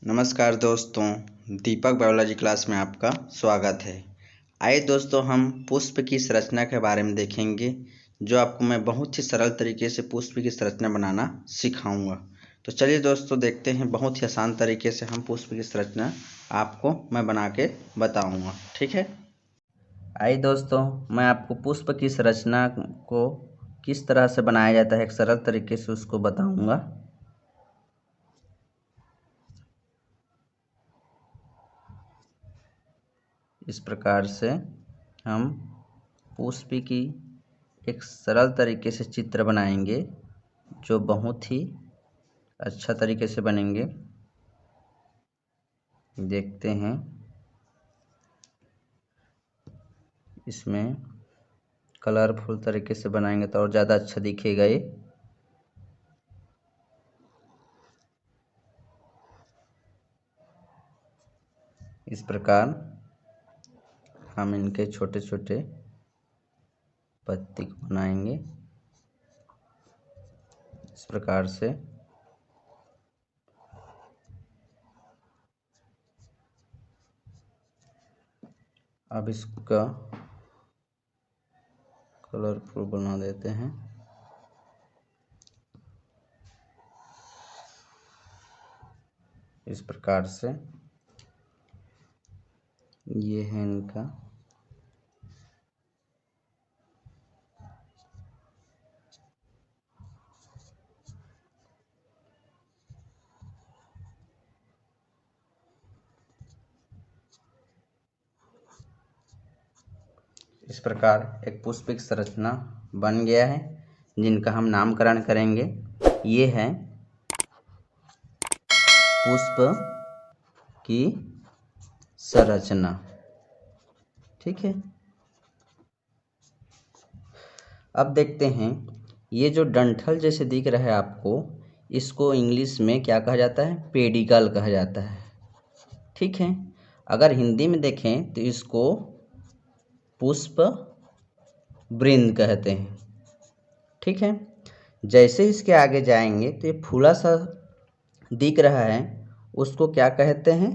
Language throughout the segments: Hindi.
नमस्कार दोस्तों, दीपक बायोलॉजी क्लास में आपका स्वागत है। आइए दोस्तों, हम पुष्प की संरचना के बारे में देखेंगे, जो आपको मैं बहुत ही सरल तरीके से पुष्प की संरचना बनाना सिखाऊंगा। तो चलिए दोस्तों, देखते हैं बहुत ही आसान तरीके से हम पुष्प की संरचना आपको मैं बना के बताऊंगा। ठीक है, आइए दोस्तों, मैं आपको पुष्प की संरचना को किस तरह से बनाया जाता है एक सरल तरीके से उसको बताऊंगा। इस प्रकार से हम पुष्प की एक सरल तरीके से चित्र बनाएंगे, जो बहुत ही अच्छा तरीके से बनेंगे। देखते हैं, इसमें कलरफुल तरीके से बनाएंगे तो और ज़्यादा अच्छा दिखेगा ये। इस प्रकार हम इनके छोटे छोटे पत्ती को बनाएंगे। इस प्रकार से अब इसका कलरफुल बना देते हैं। इस प्रकार से ये है इनका इस प्रकार एक पुष्पिक संरचना बन गया है, जिनका हम नामकरण करेंगे। ये है पुष्प की संरचना। ठीक है, अब देखते हैं, ये जो डंठल जैसे दिख रहा है आपको, इसको इंग्लिश में क्या कहा जाता है? पेडिकल कहा जाता है। ठीक है, अगर हिंदी में देखें तो इसको पुष्प वृंद कहते हैं। ठीक है, जैसे इसके आगे जाएंगे तो ये फूला सा दिख रहा है, उसको क्या कहते हैं?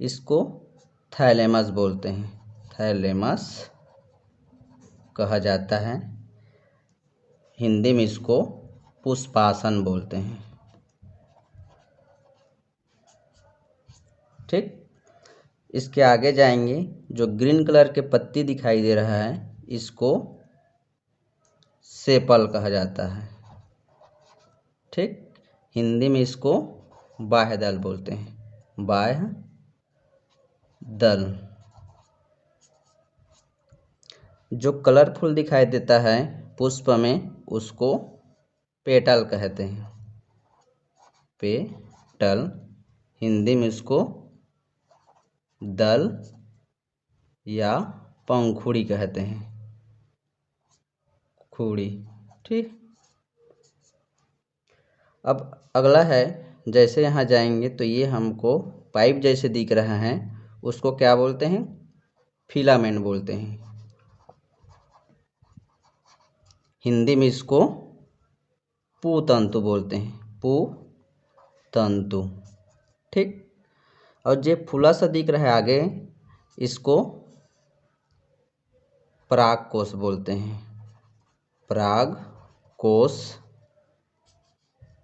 इसको थैलेमस बोलते हैं। थैलेमस कहा जाता है। हिंदी में इसको पुष्पासन बोलते हैं। ठीक, इसके आगे जाएंगे, जो ग्रीन कलर के पत्ती दिखाई दे रहा है, इसको सेपल कहा जाता है। ठीक, हिंदी में इसको बाह्य दल बोलते हैं। बाह्य दल। जो कलरफुल दिखाई देता है पुष्प में, उसको पेटल कहते हैं। पेटल, हिंदी में इसको दल या पंखुड़ी कहते हैं। खुड़ी। ठीक, अब अगला है, जैसे यहाँ जाएंगे तो ये हमको पाइप जैसे दिख रहा है, उसको क्या बोलते हैं? फिलामेंट बोलते हैं। हिंदी में इसको पुतंतु बोलते हैं। पुतंतु। ठीक, और जो फूला सा दिख रहा है आगे, इसको परागकोश बोलते हैं। परागकोश,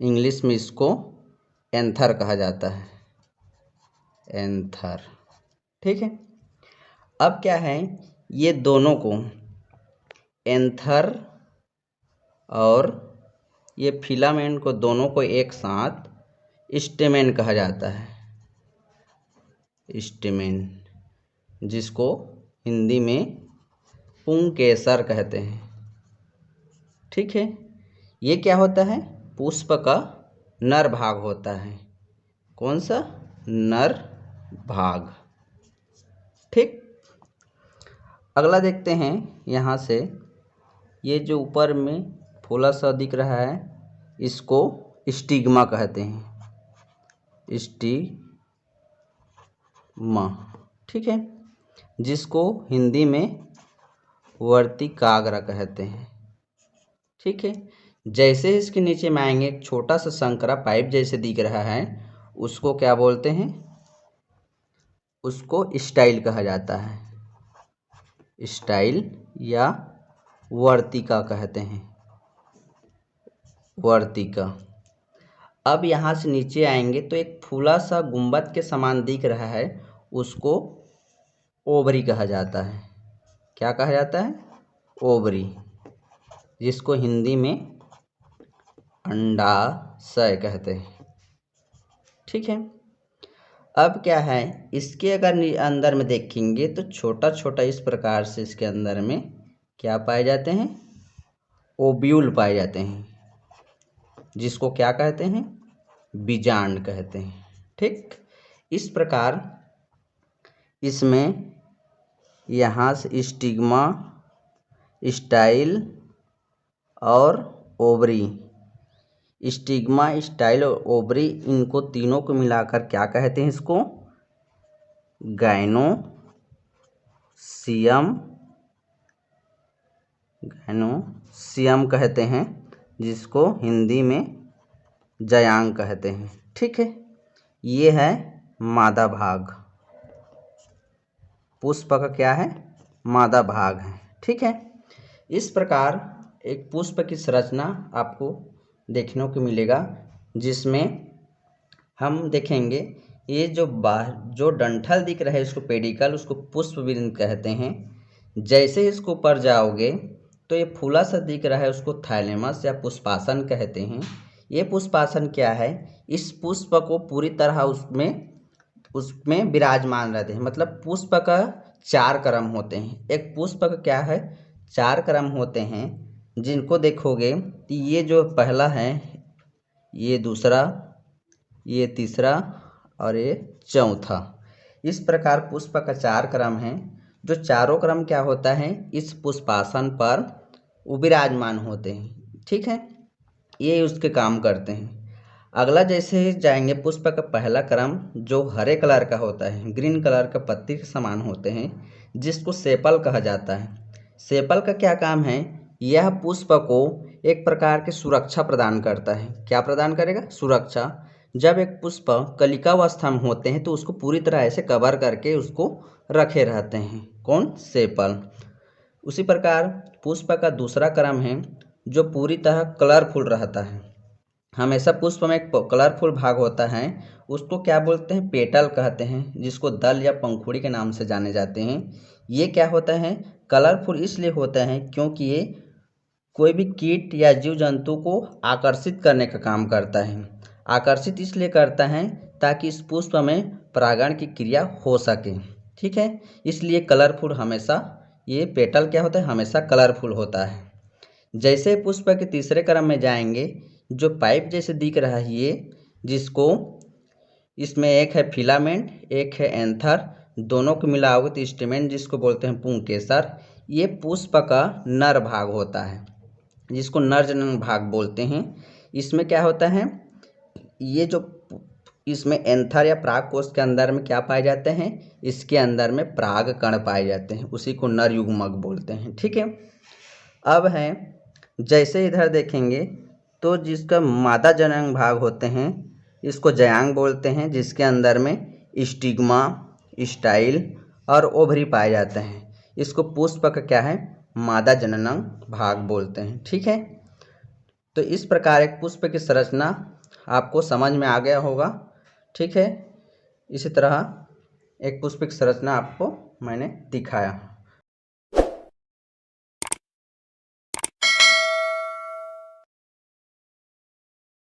इंग्लिश में इसको एंथर कहा जाता है। एंथर। ठीक है, अब क्या है, ये दोनों को, एंथर और ये फिलामेंट को, दोनों को एक साथ स्टेमेन कहा जाता है। स्टेमेन, जिसको हिंदी में पुंकेसर कहते हैं। ठीक है, ये क्या होता है? पुष्प का नर भाग होता है। कौन सा? नर भाग। ठीक, अगला देखते हैं, यहाँ से ये जो ऊपर में फूला सा दिख रहा है, इसको स्टिग्मा कहते हैं। स्टिग्मा। ठीक है, जिसको हिंदी में वर्तिकाग्र कहते हैं। ठीक है, जैसे इसके नीचे में आएंगे, एक छोटा सा संकरा पाइप जैसे दिख रहा है, उसको क्या बोलते हैं, उसको स्टाइल कहा जाता है, स्टाइल या वर्तिका कहते हैं, वर्तिका। अब यहाँ से नीचे आएंगे तो एक फूला सा गुंबद के समान दिख रहा है, उसको ओवरी कहा जाता है। क्या कहा जाता है? ओवरी, जिसको हिंदी में अंडाशय कहते हैं। ठीक है। अब क्या है, इसके अगर अंदर में देखेंगे तो छोटा छोटा इस प्रकार से इसके अंदर में क्या पाए जाते हैं, ओब्यूल पाए जाते हैं, जिसको क्या कहते हैं, बीजांड कहते हैं। ठीक, इस प्रकार इसमें यहाँ से स्टिग्मा, स्टाइल और ओवरी, स्टिग्मा, स्टाइल और ओवरी, इनको तीनों को मिलाकर क्या कहते हैं, इसको गैनोसियम कहते हैं, जिसको हिंदी में जयांग कहते हैं। ठीक है, ये है मादा भाग, पुष्प का क्या है, मादा भाग है। ठीक है, इस प्रकार एक पुष्प की संरचना आपको देखने को मिलेगा, जिसमें हम देखेंगे ये जो डंठल दिख रहा है इसको पेडिकल, उसको पुष्पबिंद कहते हैं। जैसे इसको ऊपर जाओगे तो ये फूला सा दिख रहा है, उसको थाइलेमस या पुष्पासन कहते हैं। ये पुष्पासन क्या है, इस पुष्प को पूरी तरह उसमें विराजमान रहते हैं। मतलब पुष्प का 4 क्रम होते हैं। एक पुष्प का क्या है, 4 क्रम होते हैं, जिनको देखोगे तो ये जो पहला है, ये दूसरा, ये तीसरा और ये चौथा। इस प्रकार पुष्प का 4 क्रम है। जो चारों क्रम क्या होता है, इस पुष्पासन पर विराजमान होते हैं। ठीक है, ये उसके काम करते हैं। अगला जैसे जाएंगे, पुष्प का पहला क्रम जो हरे कलर का होता है, ग्रीन कलर का पत्ती के समान होते हैं, जिसको सेपल कहा जाता है। सेपल का क्या काम है, यह पुष्प को एक प्रकार की सुरक्षा प्रदान करता है। क्या प्रदान करेगा, सुरक्षा। जब एक पुष्प कलिकावस्था में होते हैं तो उसको पूरी तरह ऐसे कवर करके उसको रखे रहते हैं। कौन, सेपल। उसी प्रकार पुष्प का दूसरा क्रम है जो पूरी तरह कलरफुल रहता है। हमेशा पुष्प में एक कलरफुल भाग होता है, उसको क्या बोलते हैं, पेटल कहते हैं, जिसको दल या पंखुड़ी के नाम से जाने जाते हैं। ये क्या होता है, कलरफुल इसलिए होता है क्योंकि ये कोई भी कीट या जीव जंतु को आकर्षित करने का काम करता है। आकर्षित इसलिए करता है ताकि इस पुष्प में परागण की क्रिया हो सके। ठीक है, इसलिए कलरफुल हमेशा, ये पेटल क्या होता है, हमेशा कलरफुल होता है। जैसे पुष्प के तीसरे क्रम में जाएंगे, जो पाइप जैसे दिख रहा है ये, जिसको इसमें एक है फिलामेंट, एक है एंथर, दोनों को मिलाओगे तो स्टेमेन, जिसको बोलते हैं पुंकेसर। ये पुष्प का नर भाग होता है, जिसको नर जनन भाग बोलते हैं। इसमें क्या होता है, ये जो इसमें एंथर या पराग कोश के अंदर में क्या पाए जाते हैं, इसके अंदर में पराग कण पाए जाते हैं, उसी को नर युग्मक बोलते हैं। ठीक है, अब है जैसे इधर देखेंगे तो जिसका मादा जनन भाग होते हैं इसको जयांग बोलते हैं, जिसके अंदर में स्टिग्मा, स्टाइल और ओवरी पाए जाते हैं। इसको पुष्प का क्या है, मादा जनन भाग बोलते हैं। ठीक है, तो इस प्रकार एक पुष्प की संरचना आपको समझ में आ गया होगा। ठीक है, इसी तरह एक पुष्प की संरचना आपको मैंने दिखाया।